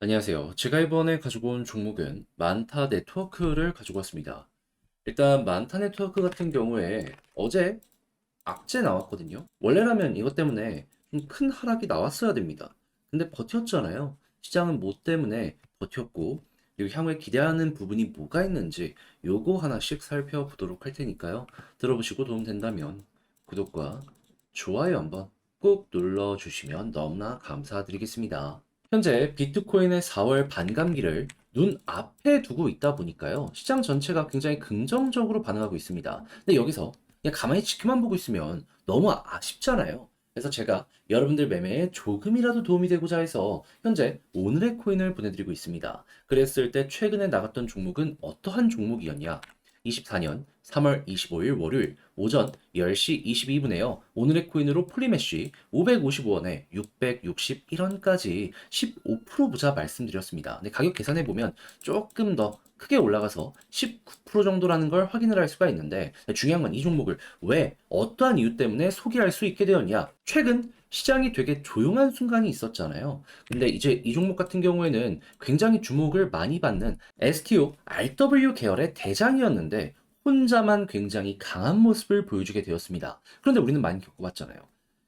안녕하세요. 제가 이번에 가지고 온 종목은 만타 네트워크를 가지고 왔습니다. 일단 만타 네트워크 같은 경우에 어제 악재 나왔거든요. 원래라면 이것 때문에 좀 큰 하락이 나왔어야 됩니다. 근데 버텼잖아요. 시장은 뭐 때문에 버텼고, 그리고 향후에 기대하는 부분이 뭐가 있는지 요거 하나씩 살펴보도록 할 테니까요. 들어보시고 도움된다면 구독과 좋아요 한번 꼭 눌러주시면 너무나 감사드리겠습니다. 현재 비트코인의 4월 반감기를 눈 앞에 두고 있다 보니까요. 시장 전체가 굉장히 긍정적으로 반응하고 있습니다. 근데 여기서 그냥 가만히 지켜만 보고 있으면 너무 아쉽잖아요. 그래서 제가 여러분들 매매에 조금이라도 도움이 되고자 해서 현재 오늘의 코인을 보내드리고 있습니다. 그랬을 때 최근에 나갔던 종목은 어떠한 종목이었냐? 24년 3월 25일 월요일 오전 10시 22분에요. 오늘의 코인으로 폴리메쉬 555원에 661원까지 15% 부자 말씀드렸습니다. 근데 가격 계산해보면 조금 더 크게 올라가서 19% 정도라는 걸 확인을 할 수가 있는데 중요한 건 이 종목을 왜 어떠한 이유 때문에 소개할 수 있게 되었냐? 최근 시장이 되게 조용한 순간이 있었잖아요. 근데 이제 이 종목 같은 경우에는 굉장히 주목을 많이 받는 STO, RW 계열의 대장이었는데 혼자만 굉장히 강한 모습을 보여주게 되었습니다. 그런데 우리는 많이 겪어봤잖아요.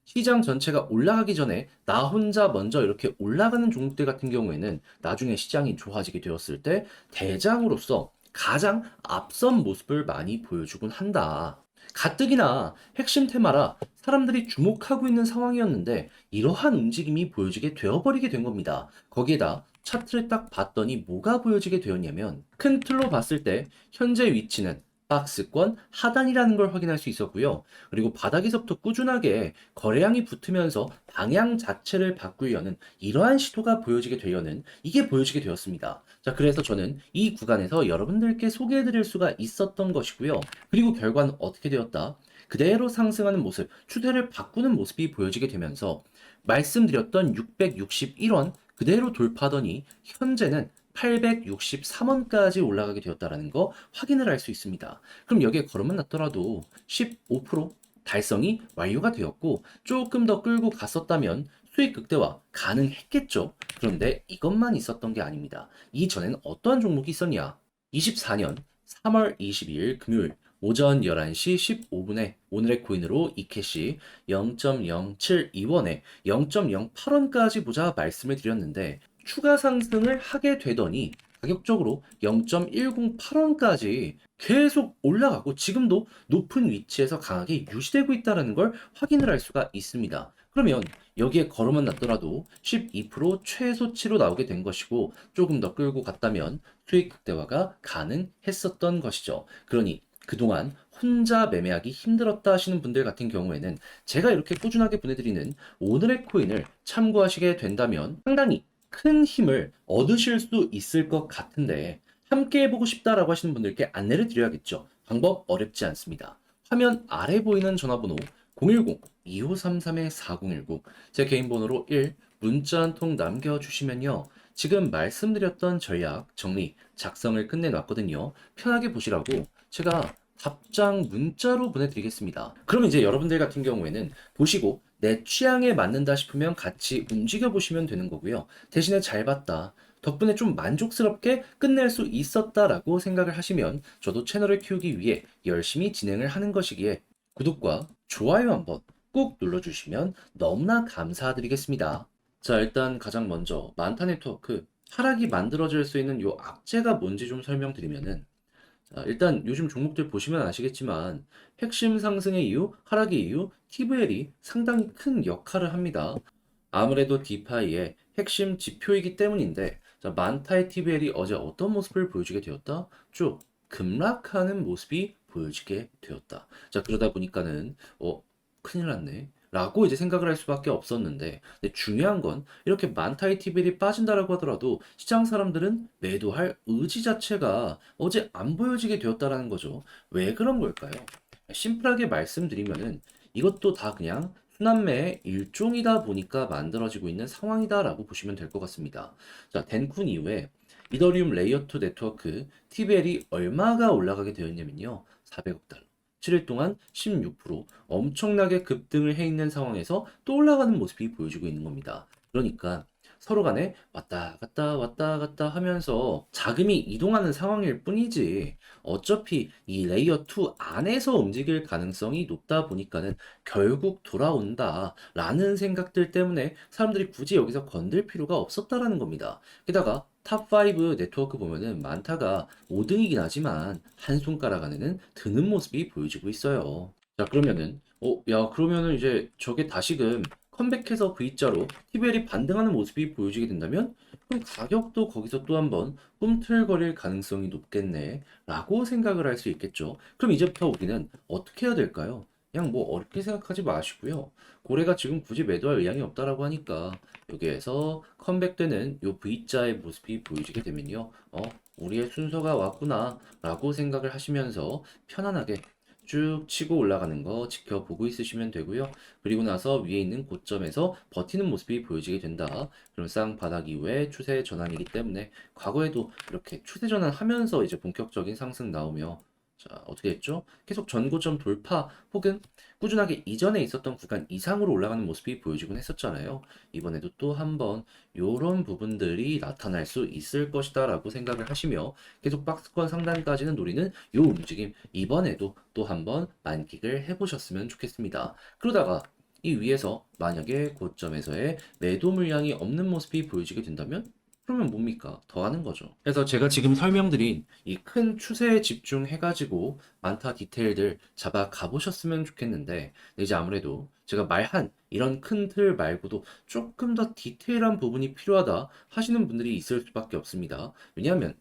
시장 전체가 올라가기 전에 나 혼자 먼저 이렇게 올라가는 종목들 같은 경우에는 나중에 시장이 좋아지게 되었을 때 대장으로서 가장 앞선 모습을 많이 보여주곤 한다. 가뜩이나 핵심 테마라 사람들이 주목하고 있는 상황이었는데 이러한 움직임이 보여지게 되어버리게 된 겁니다. 거기에다 차트를 딱 봤더니 뭐가 보여지게 되었냐면 큰 틀로 봤을 때 현재 위치는 박스권 하단이라는 걸 확인할 수 있었고요. 그리고 바닥에서부터 꾸준하게 거래량이 붙으면서 방향 자체를 바꾸려는 이러한 시도가 보여지게 되려는 이게 보여지게 되었습니다. 자, 그래서 저는 이 구간에서 여러분들께 소개해 드릴 수가 있었던 것이고요. 그리고 결과는 어떻게 되었다? 그대로 상승하는 모습, 추세를 바꾸는 모습이 보여지게 되면서 말씀드렸던 661원 그대로 돌파하더니 현재는 863원까지 올라가게 되었다는 거 확인을 할 수 있습니다. 그럼 여기에 걸음만 났더라도 15% 달성이 완료가 되었고 조금 더 끌고 갔었다면 수익 극대화 가능했겠죠. 그런데 이것만 있었던 게 아닙니다. 이전에는 어떠한 종목이 있었냐? 24년 3월 22일 금요일 오전 11시 15분에 오늘의 코인으로 이캐시 0.072원에 0.08원까지 보자 말씀을 드렸는데 추가 상승을 하게 되더니 가격적으로 0.108원까지 계속 올라가고 지금도 높은 위치에서 강하게 유지되고 있다는 걸 확인을 할 수가 있습니다. 그러면 여기에 걸음만 났더라도 12% 최소치로 나오게 된 것이고 조금 더 끌고 갔다면 수익 극대화가 가능했었던 것이죠. 그러니 그동안 혼자 매매하기 힘들었다 하시는 분들 같은 경우에는 제가 이렇게 꾸준하게 보내드리는 오늘의 코인을 참고하시게 된다면 상당히 큰 힘을 얻으실 수 있을 것 같은데 함께 해보고 싶다라고 하시는 분들께 안내를 드려야겠죠. 방법 어렵지 않습니다. 화면 아래 보이는 전화번호 010-2533-4019 제 개인 번호로 1 문자 한 통 남겨주시면요. 지금 말씀드렸던 전략 정리 작성을 끝내놨거든요. 편하게 보시라고 제가 답장 문자로 보내드리겠습니다. 그럼 이제 여러분들 같은 경우에는 보시고 내 취향에 맞는다 싶으면 같이 움직여 보시면 되는 거고요. 대신에 잘 봤다. 덕분에 좀 만족스럽게 끝낼 수 있었다라고 생각을 하시면 저도 채널을 키우기 위해 열심히 진행을 하는 것이기에 구독과 좋아요 한번 꼭 눌러주시면 너무나 감사드리겠습니다. 자, 일단 가장 먼저 만타 네트워크 하락이 만들어질 수 있는 요 악재가 뭔지 좀 설명드리면은 자, 일단 요즘 종목들 보시면 아시겠지만 핵심 상승의 이유, 하락의 이유, TVL이 상당히 큰 역할을 합니다. 아무래도 디파이의 핵심 지표이기 때문인데 자, 만타의 TVL이 어제 어떤 모습을 보여주게 되었다? 쭉 급락하는 모습이 보여지게 되었다. 자, 그러다 보니까는 큰일 났네. 라고 이제 생각을 할 수밖에 없었는데 근데 중요한 건 이렇게 만타의 TVL이 빠진다라고 하더라도 시장 사람들은 매도할 의지 자체가 어제 안 보여지게 되었다라는 거죠. 왜 그런 걸까요? 심플하게 말씀드리면은 이것도 다 그냥 순환매의 일종이다 보니까 만들어지고 있는 상황이다라고 보시면 될 것 같습니다. 자, 덴쿤 이후에 이더리움 레이어 2 네트워크 TVL이 얼마가 올라가게 되었냐면요. 400억 달러. 7일 동안 16% 엄청나게 급등을 해 있는 상황에서 또 올라가는 모습이 보여지고 있는 겁니다. 그러니까 서로 간에 왔다 갔다 하면서 자금이 이동하는 상황일 뿐이지 어차피 이 레이어 2 안에서 움직일 가능성이 높다 보니까는 결국 돌아온다 라는 생각들 때문에 사람들이 굳이 여기서 건들 필요가 없었다라는 겁니다. 게다가 탑5 네트워크 보면은 만타가 5등이긴 하지만 한 손가락 안에는 드는 모습이 보여지고 있어요. 자, 그러면은 야, 그러면은 이제 저게 다시금 컴백해서 V자로 TVL이 반등하는 모습이 보여지게 된다면 그럼 가격도 거기서 또 한번 꿈틀거릴 가능성이 높겠네 라고 생각을 할 수 있겠죠. 그럼 이제부터 우리는 어떻게 해야 될까요? 그냥 뭐 어렵게 생각하지 마시고요. 고래가 지금 굳이 매도할 의향이 없다라고 하니까 여기에서 컴백되는 요 V자의 모습이 보여지게 되면요. 우리의 순서가 왔구나 라고 생각을 하시면서 편안하게 쭉 치고 올라가는 거 지켜보고 있으시면 되고요. 그리고 나서 위에 있는 고점에서 버티는 모습이 보여지게 된다. 그럼 쌍바닥 이후에 추세 전환이기 때문에 과거에도 이렇게 추세 전환하면서 이제 본격적인 상승 나오며 자, 어떻게 했죠? 계속 전고점 돌파 혹은 꾸준하게 이전에 있었던 구간 이상으로 올라가는 모습이 보여지곤 했었잖아요. 이번에도 또 한번 이런 부분들이 나타날 수 있을 것이다 라고 생각을 하시며 계속 박스권 상단까지는 노리는 이 움직임 이번에도 또 한번 만끽을 해보셨으면 좋겠습니다. 그러다가 이 위에서 만약에 고점에서의 매도 물량이 없는 모습이 보여지게 된다면 그러면 뭡니까? 더 하는 거죠. 그래서 제가 지금 설명드린 이 큰 추세에 집중해가지고 많다 디테일들 잡아 가보셨으면 좋겠는데 이제 아무래도 제가 말한 이런 큰 틀 말고도 조금 더 디테일한 부분이 필요하다 하시는 분들이 있을 수밖에 없습니다. 왜냐하면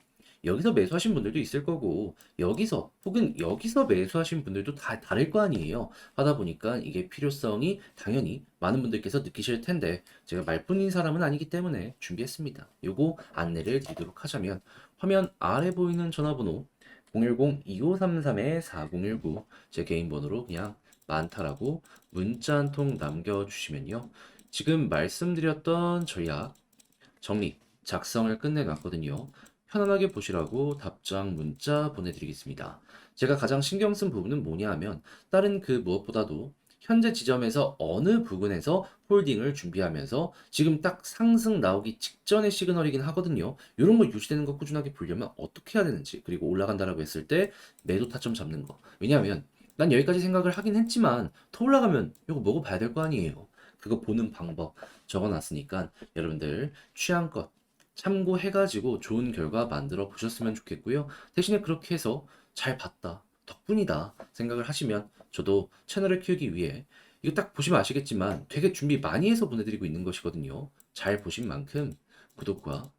여기서 매수하신 분들도 있을 거고 여기서 혹은 여기서 매수하신 분들도 다 다를 거 아니에요. 하다 보니까 이게 필요성이 당연히 많은 분들께서 느끼실 텐데 제가 말뿐인 사람은 아니기 때문에 준비했습니다. 요거 안내를 드리도록 하자면 화면 아래 보이는 전화번호 010-2533-4019 제 개인 번호로 그냥 많다라고 문자 한 통 남겨주시면요. 지금 말씀드렸던 전략 정리, 작성을 끝내놨거든요. 편안하게 보시라고 답장 문자 보내드리겠습니다. 제가 가장 신경 쓴 부분은 뭐냐 하면 다른 그 무엇보다도 현재 지점에서 어느 부분에서 홀딩을 준비하면서 지금 딱 상승 나오기 직전의 시그널이긴 하거든요. 이런 거 유지되는 거 꾸준하게 보려면 어떻게 해야 되는지 그리고 올라간다라고 했을 때 매도 타점 잡는 거. 왜냐하면 난 여기까지 생각을 하긴 했지만 더 올라가면 이거 먹어봐야 될 거 아니에요. 그거 보는 방법 적어놨으니까 여러분들 취향껏 참고해가지고 좋은 결과 만들어 보셨으면 좋겠고요. 대신에 그렇게 해서 잘 봤다, 덕분이다 생각을 하시면 저도 채널을 키우기 위해 이거 딱 보시면 아시겠지만 되게 준비 많이 해서 보내드리고 있는 것이거든요. 잘 보신 만큼 구독과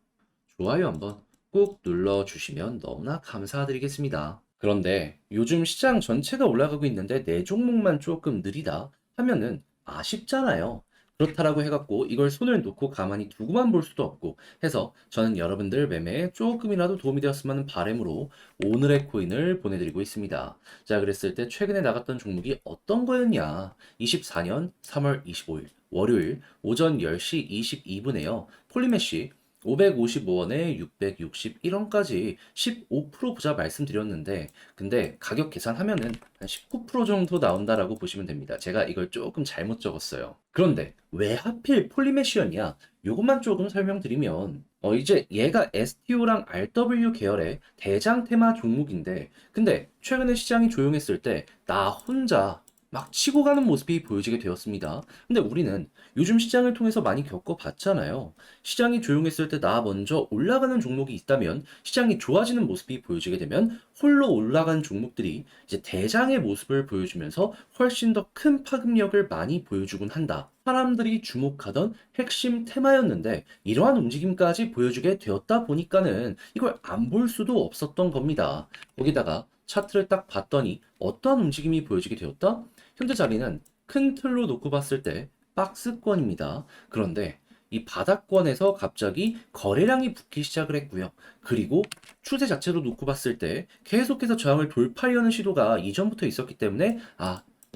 좋아요 한번 꼭 눌러주시면 너무나 감사드리겠습니다. 그런데 요즘 시장 전체가 올라가고 있는데 내 종목만 조금 느리다 하면은 아쉽잖아요. 그렇다라고 해갖고 이걸 손을 놓고 가만히 두고만 볼 수도 없고 해서 저는 여러분들 매매에 조금이라도 도움이 되었으면 하는 바람으로 오늘의 코인을 보내드리고 있습니다. 자, 그랬을 때 최근에 나갔던 종목이 어떤 거였냐? 24년 3월 25일 월요일 오전 10시 22분에요. 폴리메쉬 555원에 661원까지 15% 보자 말씀드렸는데 근데 가격 계산하면은 한 19% 정도 나온다라고 보시면 됩니다. 제가 이걸 조금 잘못 적었어요. 그런데 왜 하필 폴리메쉬였냐? 요것만 조금 설명드리면 이제 얘가 STO랑 RW 계열의 대장 테마 종목인데 근데 최근에 시장이 조용했을 때 나 혼자 막 치고 가는 모습이 보여지게 되었습니다. 근데 우리는 요즘 시장을 통해서 많이 겪어봤잖아요. 시장이 조용했을 때 나 먼저 올라가는 종목이 있다면 시장이 좋아지는 모습이 보여지게 되면 홀로 올라간 종목들이 이제 대장의 모습을 보여주면서 훨씬 더 큰 파급력을 많이 보여주곤 한다. 사람들이 주목하던 핵심 테마였는데 이러한 움직임까지 보여주게 되었다 보니까는 이걸 안 볼 수도 없었던 겁니다. 거기다가 차트를 딱 봤더니 어떠한 움직임이 보여지게 되었다? 현재 자리는 큰 틀로 놓고 봤을 때 박스권입니다. 그런데 이 바닥권에서 갑자기 거래량이 붙기 시작을 했고요. 그리고 추세 자체로 놓고 봤을 때 계속해서 저항을 돌파하려는 시도가 이전부터 있었기 때문에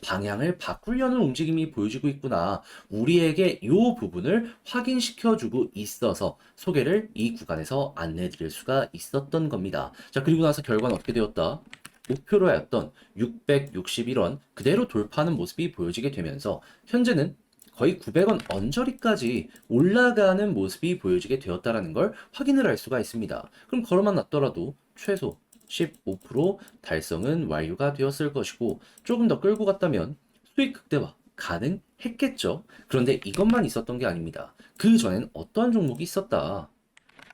방향을 바꾸려는 움직임이 보여지고 있구나. 우리에게 이 부분을 확인시켜주고 있어서 소개를 이 구간에서 안내드릴 수가 있었던 겁니다. 자, 그리고 나서 결과는 어떻게 되었다? 목표로 하였던 661원 그대로 돌파하는 모습이 보여지게 되면서 현재는 거의 900원 언저리까지 올라가는 모습이 보여지게 되었다라는 걸 확인을 할 수가 있습니다. 그럼 걸어만 놨더라도 최소 15% 달성은 완료가 되었을 것이고 조금 더 끌고 갔다면 수익 극대화 가능했겠죠. 그런데 이것만 있었던 게 아닙니다. 그 전엔 어떠한 종목이 있었다.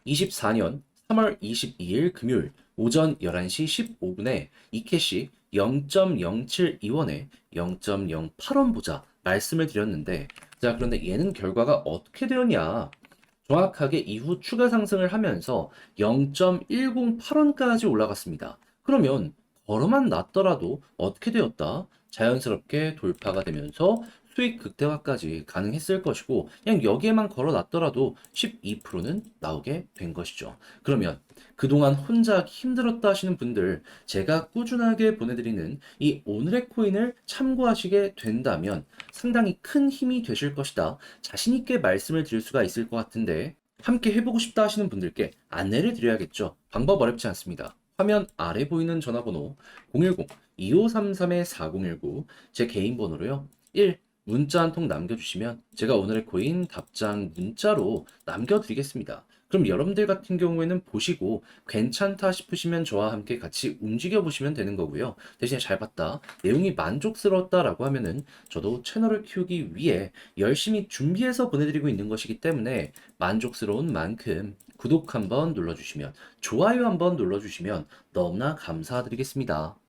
24년 3월 22일 금요일 오전 11시 15분에 이캐시 0.072원에 0.08원 보자 말씀을 드렸는데, 자, 그런데 얘는 결과가 어떻게 되었냐? 정확하게 이후 추가 상승을 하면서 0.108원까지 올라갔습니다. 그러면 걸어만 놨더라도 어떻게 되었다? 자연스럽게 돌파가 되면서 수익 극대화까지 가능했을 것이고, 그냥 여기에만 걸어 놨더라도 12%는 나오게 된 것이죠. 그러면 그동안 혼자 하기 힘들었다 하시는 분들, 제가 꾸준하게 보내드리는 이 오늘의 코인을 참고하시게 된다면 상당히 큰 힘이 되실 것이다. 자신 있게 말씀을 드릴 수가 있을 것 같은데, 함께 해보고 싶다 하시는 분들께 안내를 드려야겠죠. 방법 어렵지 않습니다. 화면 아래 보이는 전화번호 010-2533-4019, 제 개인 번호로요. 1. 문자 한 통 남겨주시면 제가 오늘의 코인 답장 문자로 남겨드리겠습니다. 그럼 여러분들 같은 경우에는 보시고 괜찮다 싶으시면 저와 함께 같이 움직여 보시면 되는 거고요. 대신에 잘 봤다, 내용이 만족스러웠다라고 하면은 저도 채널을 키우기 위해 열심히 준비해서 보내드리고 있는 것이기 때문에 만족스러운 만큼 구독 한번 눌러주시면, 좋아요 한번 눌러주시면 너무나 감사드리겠습니다.